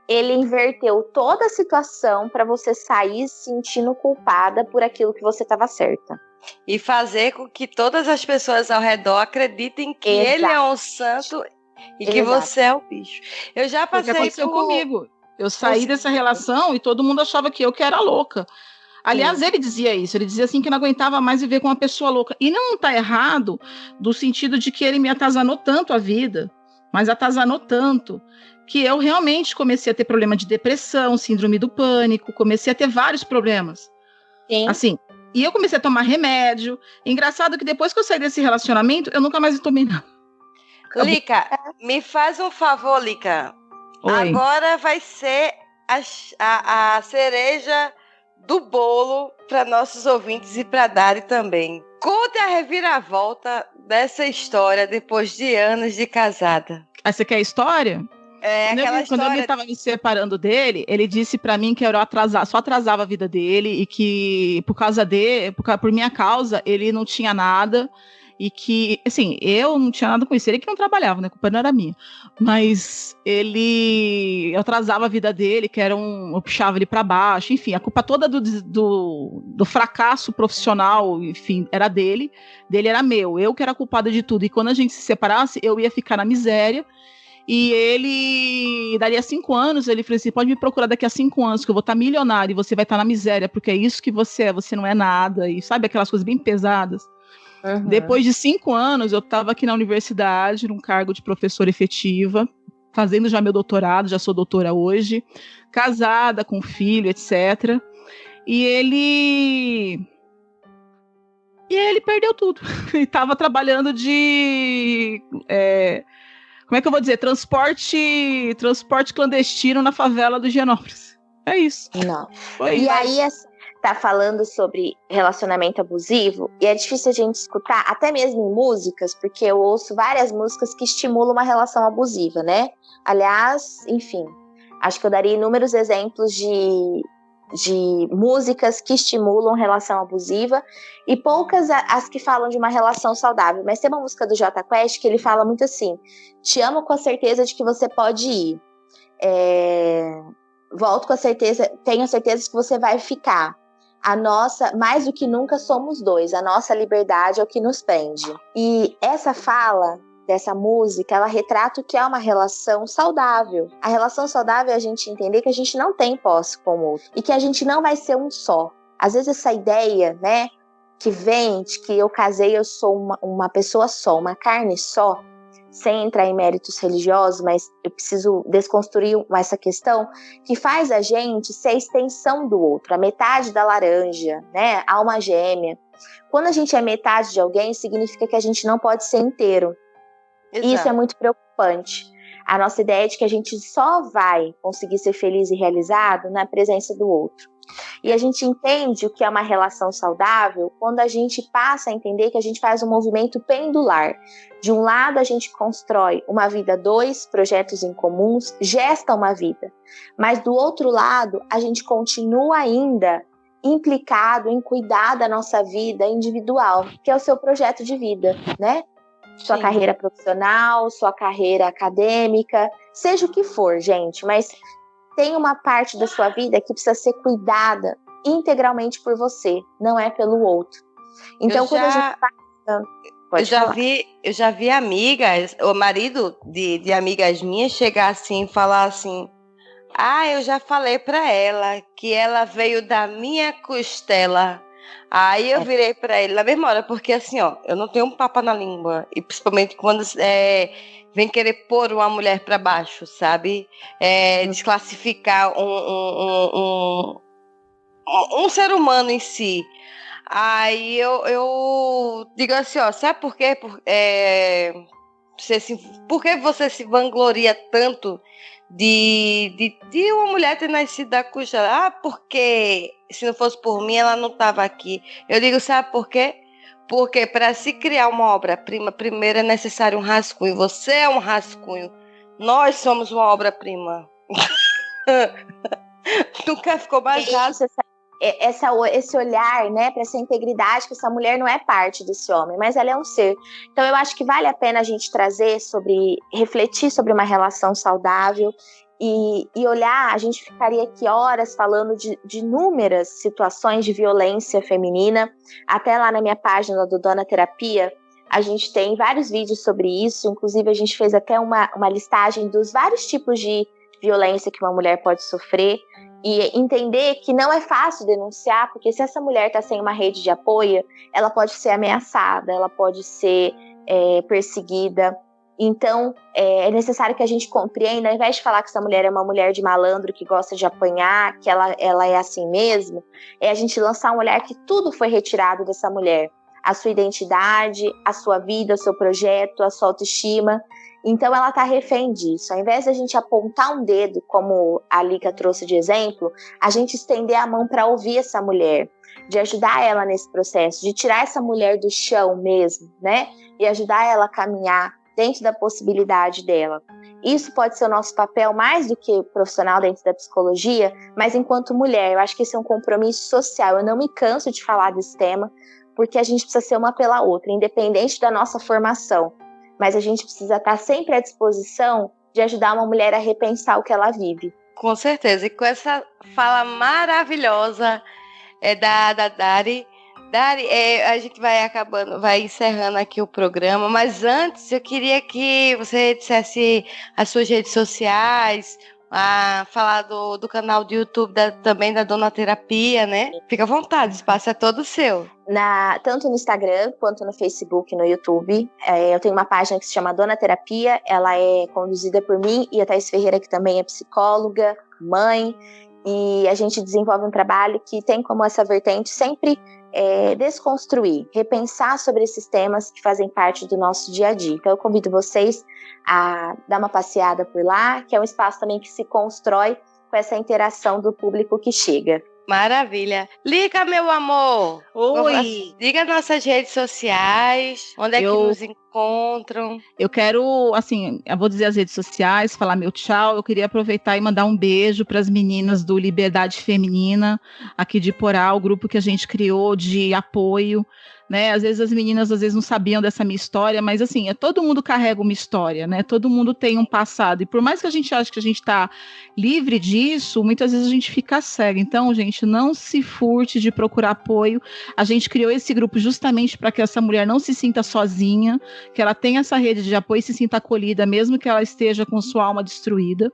ele inverteu toda a situação para você sair se sentindo culpada por aquilo que você estava certa. E fazer com que todas as pessoas ao redor acreditem que ele é um santo e que você é o bicho. Eu já passei o que aconteceu comigo. Eu saí dessa relação e todo mundo achava que eu era louca. Aliás, ele dizia isso, ele dizia assim que não aguentava mais viver com uma pessoa louca. E não está errado do sentido de que ele me atazanou tanto a vida, mas atazanou tanto, que eu realmente comecei a ter problema de depressão, síndrome do pânico, comecei a ter vários problemas. Sim. Assim, e eu comecei a tomar remédio. Engraçado que depois que eu saí desse relacionamento, eu nunca mais tomei nada. Lica, me faz um favor, Lica. Oi. Agora vai ser a cereja do bolo para nossos ouvintes e para Dari também. Conte a reviravolta dessa história depois de anos de casada. Ah, você quer a história? Quando eu estava me separando dele, ele disse para mim que eu só atrasava a vida dele e que por minha causa ele não tinha nada. E que, assim, eu não tinha nada com isso. Ele que não trabalhava, né? A culpa não era minha. Mas eu atrasava a vida dele, eu puxava ele para baixo. Enfim, a culpa toda do fracasso profissional, enfim, era dele. Dele era meu. Eu que era culpada de tudo. E quando a gente se separasse, eu ia ficar na miséria. E ele, dali a 5 anos, ele falou assim, pode me procurar daqui a 5 anos, que eu vou estar milionário e você vai estar na miséria, porque é isso que você não é nada, e sabe aquelas coisas bem pesadas. Uhum. Depois de 5 anos, eu estava aqui na universidade, num cargo de professora efetiva, fazendo já meu doutorado, já sou doutora hoje, casada, com filho, etc. E ele perdeu tudo. Ele estava trabalhando de... como é que eu vou dizer? Transporte clandestino na favela do Higienópolis. É isso. Não. Foi E isso. aí, tá falando sobre relacionamento abusivo, e é difícil a gente escutar, até mesmo em músicas, porque eu ouço várias músicas que estimulam uma relação abusiva, né? Aliás, enfim, acho que eu daria inúmeros exemplos de músicas que estimulam relação abusiva, e poucas as que falam de uma relação saudável. Mas tem uma música do Jota Quest que ele fala muito assim: te amo com a certeza de que você pode ir. Volto com a certeza, tenho a certeza que você vai ficar. A nossa, mais do que nunca somos dois, a nossa liberdade é o que nos prende. E essa fala dessa música, ela retrata o que é uma relação saudável. A relação saudável é a gente entender que a gente não tem posse com o outro e que a gente não vai ser um só. Às vezes essa ideia, né, que vem de que eu casei, eu sou uma pessoa só, uma carne só, sem entrar em méritos religiosos, mas eu preciso desconstruir essa questão, que faz a gente ser a extensão do outro, a metade da laranja, né? Alma gêmea. Quando a gente é metade de alguém, significa que a gente não pode ser inteiro. Exato. E isso é muito preocupante. A nossa ideia é de que a gente só vai conseguir ser feliz e realizado na presença do outro. E a gente entende o que é uma relação saudável quando a gente passa a entender que a gente faz um movimento pendular. De um lado, a gente constrói uma vida a dois, projetos em comuns, gesta uma vida. Mas do outro lado, a gente continua ainda implicado em cuidar da nossa vida individual, que é o seu projeto de vida, né? Sua Sim. carreira profissional, sua carreira acadêmica, seja o que for, gente, mas tem uma parte da sua vida que precisa ser cuidada integralmente por você, não é pelo outro. Então, quando a gente passa... Eu já vi amigas, o marido de amigas minhas chegar assim e falar assim: eu já falei pra ela que ela veio da minha costela. Aí eu virei pra ele na mesma hora, porque assim, ó, eu não tenho um papo na língua, e principalmente quando vem querer pôr uma mulher pra baixo, sabe? Desclassificar um ser humano em si. Aí eu digo assim, ó, sabe por quê? Por que você se vangloria tanto de uma mulher ter nascido da costela? Porque se não fosse por mim, ela não estava aqui. Eu digo, sabe por quê? Porque para se criar uma obra-prima, primeiro é necessário um rascunho. Você é um rascunho. Nós somos uma obra-prima. Nunca ficou mais raso. Esse olhar, né, para essa integridade, que essa mulher não é parte desse homem, mas ela é um ser. Então eu acho que vale a pena a gente refletir sobre uma relação saudável e olhar. A gente ficaria aqui horas falando de inúmeras situações de violência feminina. Até lá na minha página do Dona Terapia, a gente tem vários vídeos sobre isso. Inclusive a gente fez até uma listagem dos vários tipos de violência que uma mulher pode sofrer. E entender que não é fácil denunciar, porque se essa mulher está sem uma rede de apoio, ela pode ser ameaçada, ela pode ser perseguida. Então, é necessário que a gente compreenda, ao invés de falar que essa mulher é uma mulher de malandro, que gosta de apanhar, que ela é assim mesmo, é a gente lançar um olhar que tudo foi retirado dessa mulher. A sua identidade, a sua vida, o seu projeto, a sua autoestima. Então ela está refém disso. Ao invés de a gente apontar um dedo, como a Lika trouxe de exemplo, a gente estender a mão para ouvir essa mulher, de ajudar ela nesse processo, de tirar essa mulher do chão mesmo, né? E ajudar ela a caminhar dentro da possibilidade dela. Isso pode ser o nosso papel mais do que profissional dentro da psicologia, mas enquanto mulher, eu acho que esse é um compromisso social. Eu não me canso de falar desse tema, porque a gente precisa ser uma pela outra, independente da nossa formação. Mas a gente precisa estar sempre à disposição de ajudar uma mulher a repensar o que ela vive. Com certeza. E com essa fala maravilhosa da Dari, Dari, a gente vai encerrando aqui o programa, mas antes eu queria que você dissesse as suas redes sociais, falar do canal do YouTube também da Dona Terapia, né? Fica à vontade, o espaço é todo seu. Tanto no Instagram quanto no Facebook e no YouTube. Eu tenho uma página que se chama Dona Terapia, ela é conduzida por mim e a Thaís Ferreira, que também é psicóloga, mãe, e a gente desenvolve um trabalho que tem como essa vertente sempre desconstruir, repensar sobre esses temas que fazem parte do nosso dia a dia. Então eu convido vocês a dar uma passeada por lá, que é um espaço também que se constrói com essa interação do público que chega. Maravilha. Lica, meu amor. Oi. Diga nossas redes sociais, onde é que nos encontram. Eu quero, assim, eu vou dizer as redes sociais, falar meu tchau. Eu queria aproveitar e mandar um beijo para as meninas do Liberdade Feminina, aqui de Porá, o grupo que a gente criou de apoio, né? Às vezes as meninas não sabiam dessa minha história, mas assim, todo mundo carrega uma história, né? Todo mundo tem um passado, e por mais que a gente ache que a gente está livre disso, muitas vezes a gente fica cega. Então, gente, não se furte de procurar apoio. A gente criou esse grupo justamente para que essa mulher não se sinta sozinha, que ela tenha essa rede de apoio e se sinta acolhida, mesmo que ela esteja com sua alma destruída.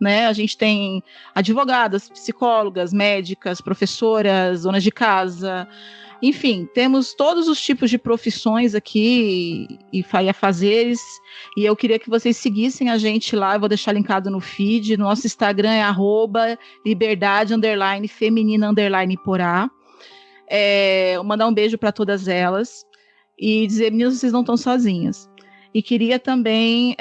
Né? A gente tem advogadas, psicólogas, médicas, professoras, donas de casa. Enfim, temos todos os tipos de profissões aqui e afazeres, e eu queria que vocês seguissem a gente lá. Eu vou deixar linkado no feed. Nosso Instagram é @liberdade_feminina_porá. Mandar um beijo para todas elas e dizer, meninas, vocês não estão sozinhas. E queria também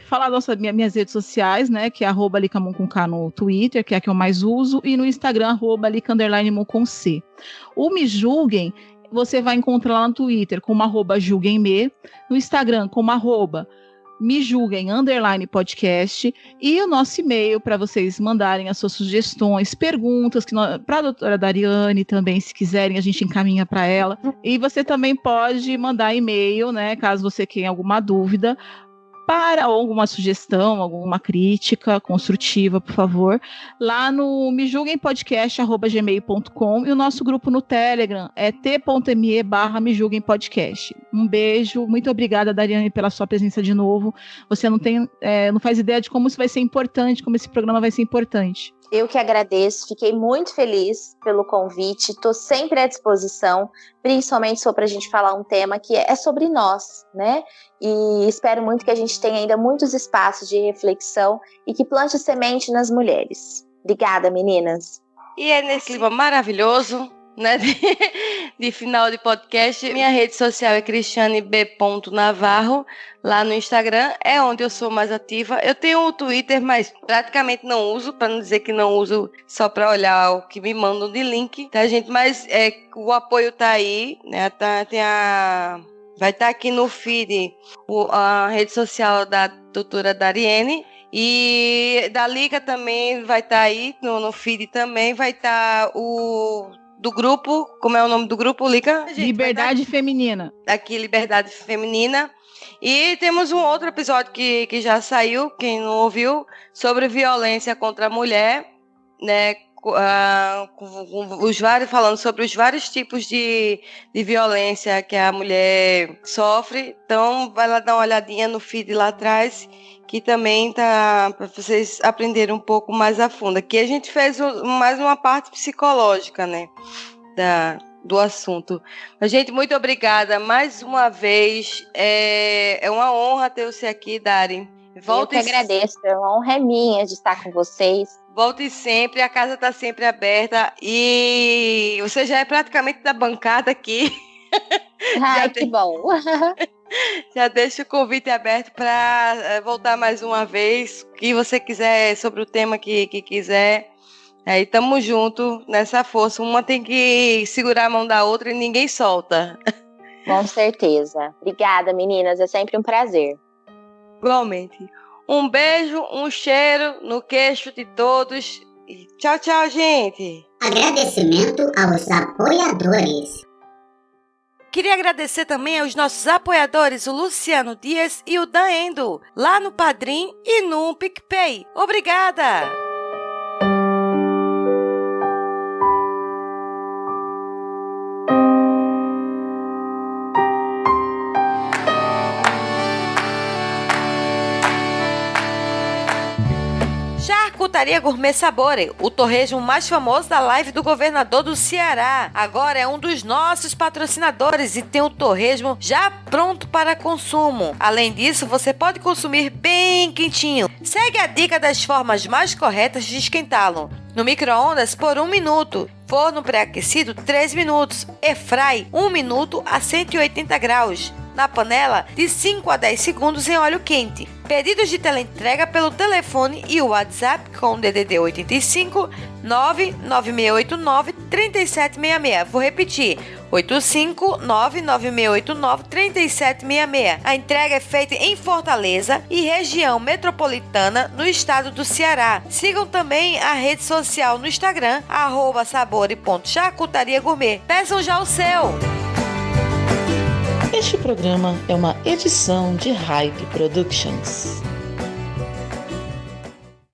falar das minhas redes sociais, né, que é @licamon com K no Twitter, que é a que eu mais uso, e no Instagram, @lica_mon com C. O Me Julguem, você vai encontrar lá no Twitter como @julguemme, no Instagram como @mejulguem_podcast, e o nosso e-mail para vocês mandarem as suas sugestões, perguntas, para a doutora Dariane também, se quiserem, a gente encaminha para ela. E você também pode mandar e-mail, né, caso você tenha alguma dúvida, ou alguma sugestão, alguma crítica construtiva, por favor, lá no mejulguempodcast@gmail.com, e o nosso grupo no Telegram é t.me/mejulguempodcast. Um beijo, muito obrigada, Dariane, pela sua presença de novo. Você não faz ideia de como isso vai ser importante, como esse programa vai ser importante. Eu que agradeço, fiquei muito feliz pelo convite, estou sempre à disposição, principalmente para a gente falar um tema que é sobre nós, né? E espero muito que a gente tenha ainda muitos espaços de reflexão e que plante semente nas mulheres. Obrigada, meninas. E é nesse clima maravilhoso, né, de final de podcast. Minha rede social é Cristiane B. Navarro. Lá no Instagram é onde eu sou mais ativa. Eu tenho o Twitter, mas praticamente não uso, para não dizer que não uso só para olhar o que me mandam de link, tá, gente? Mas o apoio tá aí, né? Vai estar aqui no feed a rede social da doutora Dariene. E da Liga também vai estar aí no feed também. Vai estar do grupo, como é o nome do grupo, Lica? Liberdade Feminina. Aqui, Liberdade Feminina. E temos um outro episódio que já saiu, quem não ouviu, sobre violência contra a mulher, né? Falando sobre os vários tipos de violência que a mulher sofre. Então, vai lá dar uma olhadinha no feed lá atrás, que também tá para vocês aprenderem um pouco mais a fundo. Aqui a gente fez mais uma parte psicológica, né, do assunto. Mas, gente, muito obrigada mais uma vez. É uma honra ter você aqui, Dari. Eu que agradeço, a honra é minha de estar com vocês. Volte sempre, a casa está sempre aberta e você já é praticamente da bancada aqui. Ai, que bom. Já deixo o convite aberto para voltar mais uma vez, o que você quiser, sobre o tema que quiser. Aí tamo junto nessa força. Uma tem que segurar a mão da outra e ninguém solta. Com certeza. Obrigada, meninas. É sempre um prazer. Igualmente. Um beijo, um cheiro no queixo de todos. E tchau, tchau, gente. Agradecimento aos apoiadores. Queria agradecer também aos nossos apoiadores, o Luciano Dias e o Dan Endo, lá no Padrim e no PicPay. Obrigada! Charcutaria Gourmet Sabore, o torresmo mais famoso da live do governador do Ceará. Agora é um dos nossos patrocinadores e tem o torresmo já pronto para consumo. Além disso, você pode consumir bem quentinho. Segue a dica das formas mais corretas de esquentá-lo. No micro-ondas por 1 minuto. Forno pré-aquecido 3 minutos. Airfry 1 minuto a 180 graus. Na panela, de 5 a 10 segundos em óleo quente. Pedidos de teleentrega pelo telefone e o WhatsApp com o DDD 85 99689 3766. Vou repetir, 85 99689 3766. A entrega é feita em Fortaleza e região metropolitana no estado do Ceará. Sigam também a rede social no Instagram, @sabore.charcutariagourmet. Peçam já o seu! Este programa é uma edição de Hype Productions.